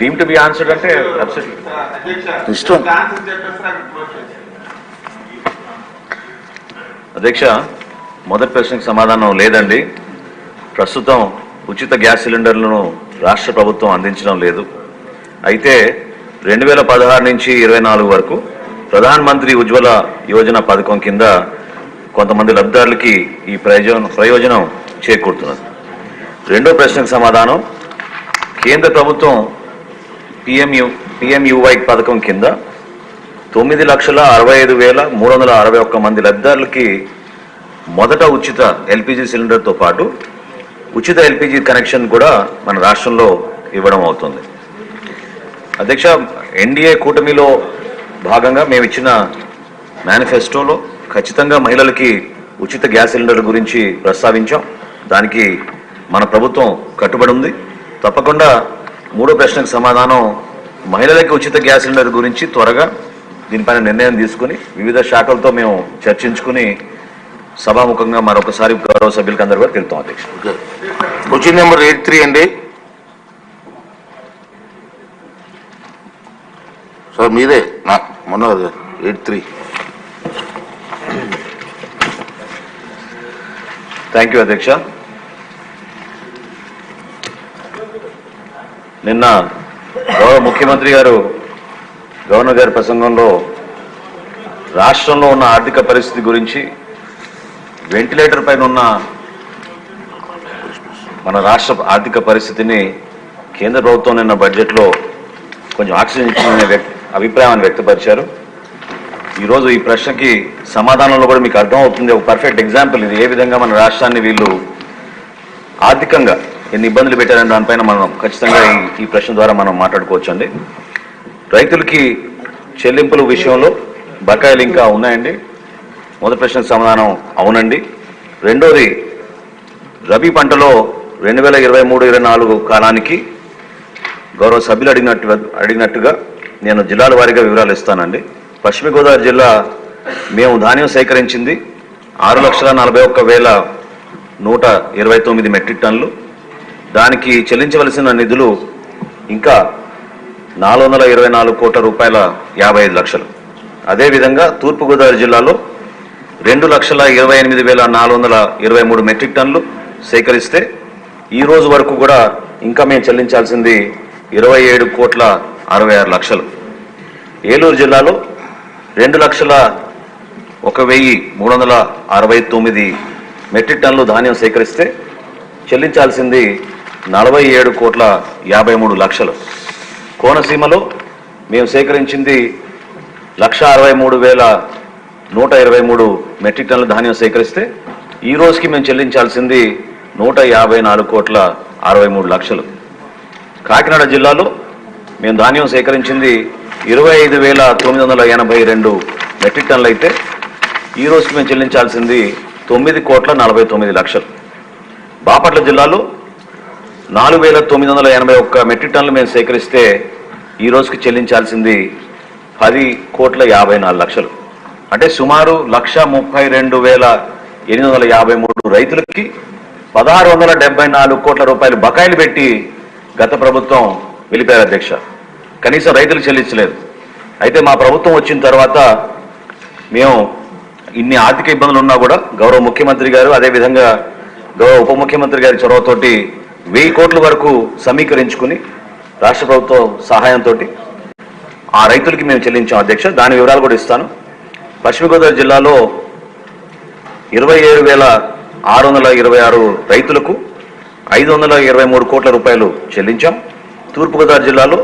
Deem to be answered అంటే ఇష్టం. అధ్యక్ష, మొదటి ప్రశ్నకు సమాధానం లేదండి. ప్రస్తుతం ఉచిత గ్యాస్ సిలిండర్లను రాష్ట్ర ప్రభుత్వం అందించడం లేదు. అయితే 2016 నుంచి 24 వరకు ప్రధాన మంత్రి ఉజ్వల యోజన పథకం కింద కొంతమంది లబ్ధిదారులకి ఈ ప్రయోజనం చేకూరుతున్నది. రెండో ప్రశ్నకు సమాధానం, కేంద్ర ప్రభుత్వం పిఎంయువై పథకం కింద 9,65,361 మంది లబ్ధిదారులకి మొదట ఉచిత ఎల్పిజి సిలిండర్తో పాటు ఉచిత ఎల్పిజి కనెక్షన్ కూడా మన రాష్ట్రంలో ఇవ్వడం అవుతుంది. అధ్యక్ష, ఎన్డీఏ కూటమిలో భాగంగా మేము ఇచ్చిన మేనిఫెస్టోలో ఖచ్చితంగా మహిళలకి ఉచిత గ్యాస్ సిలిండర్ల గురించి ప్రస్తావించాం. దానికి మన ప్రభుత్వం కట్టుబడి ఉంది. తప్పకుండా మూడో ప్రశ్నకు సమాధానం, మహిళలకి ఉచిత గ్యాస్ సిలిండర్ గురించి త్వరగా దీనిపైన నిర్ణయం తీసుకుని వివిధ శాఖలతో మేము చర్చించుకుని సభాముఖంగా మరొకసారి గౌరవ సభ్యులకు అందరూ కూడా తెలుపుతాం. అధ్యక్ష, క్వశ్చన్ నెంబర్ 83 అండి. సార్ మీదే మొన్న 83. థ్యాంక్ యూ అధ్యక్ష. నిన్న గౌరవ ముఖ్యమంత్రి గారు గవర్నర్ గారి ప్రసంగంలో రాష్ట్రంలో ఉన్న ఆర్థిక పరిస్థితి గురించి, వెంటిలేటర్ పైన ఉన్న మన రాష్ట్ర ఆర్థిక పరిస్థితిని కేంద్ర ప్రభుత్వం నిన్న బడ్జెట్లో కొంచెం ఆక్సిజన్ ఇచ్చిన అభిప్రాయాన్ని వ్యక్తపరిచారు. ఈరోజు ఈ ప్రశ్నకి సమాధానంలో కూడా మీకు అర్థమవుతుంది. ఒక పర్ఫెక్ట్ ఎగ్జాంపుల్ ఇది, ఏ విధంగా మన రాష్ట్రాన్ని వీళ్ళు ఆర్థికంగా ఎన్ని ఇబ్బందులు పెట్టారని దానిపైన మనం ఖచ్చితంగా ఈ ప్రశ్న ద్వారా మనం మాట్లాడుకోవచ్చండి. రైతులకి చెల్లింపుల విషయంలో బకాయిలు ఇంకా ఉన్నాయండి. మొదటి ప్రశ్నకు సమాధానం అవునండి. రెండోది, రబీ పంటలో 2023-24 కాలానికి గౌరవ సభ్యులు అడిగినట్టుగా నేను జిల్లాల వారీగా వివరాలు ఇస్తానండి. పశ్చిమ గోదావరి జిల్లా మేము ధాన్యం సేకరించింది 6,41,129 మెట్రిక్ టన్నులు. దానికి చెల్లించవలసిన నిధులు ఇంకా 424 కోట్ల రూపాయల 55 లక్షలు. అదేవిధంగా తూర్పుగోదావరి జిల్లాలో 2,28,423 మెట్రిక్ టన్నులు సేకరిస్తే ఈ రోజు వరకు కూడా ఇంకా మేము చెల్లించాల్సింది 27 కోట్ల 66 లక్షలు. ఏలూరు జిల్లాలో 2,01,369 మెట్రిక్ టన్నులు ధాన్యం సేకరిస్తే చెల్లించాల్సింది 47 కోట్ల 53 లక్షలు. కోనసీమలో మేము సేకరించింది 1,63,123 మెట్రిక్ టన్నుల ధాన్యం సేకరిస్తే ఈ రోజుకి మేము చెల్లించాల్సింది 154 కోట్ల 63 లక్షలు. కాకినాడ జిల్లాలో మేము ధాన్యం సేకరించింది 25,982 మెట్రిక్ టన్నులు అయితే ఈ రోజుకి మేము చెల్లించాల్సింది 9 కోట్ల 49 లక్షలు. బాపట్ల జిల్లాలో 4,981 మెట్రిక్ టన్నులు మేము సేకరిస్తే ఈ రోజుకి చెల్లించాల్సింది 10 కోట్ల 54 లక్షలు. అంటే సుమారు 1,32,853 రైతులకి 1,674 కోట్ల రూపాయలు బకాయిలు పెట్టి గత ప్రభుత్వం వెళ్ళిపోయారు అధ్యక్ష. కనీసం రైతులు చెల్లించలేదు. అయితే మా ప్రభుత్వం వచ్చిన తర్వాత మేము ఇన్ని ఆర్థిక ఇబ్బందులు ఉన్నా కూడా గౌరవ ముఖ్యమంత్రి గారు, అదేవిధంగా గౌరవ ఉప ముఖ్యమంత్రి గారి చొరవతోటి 1000 కోట్ల వరకు సమీకరించుకుని రాష్ట్ర ప్రభుత్వ సహాయంతో ఆ రైతులకి మేము చెల్లించాం అధ్యక్ష. దాని వివరాలు కూడా ఇస్తాను. పశ్చిమ గోదావరి జిల్లాలో 27,626 రైతులకు 523 కోట్ల రూపాయలు చెల్లించాం. తూర్పుగోదావరి జిల్లాలో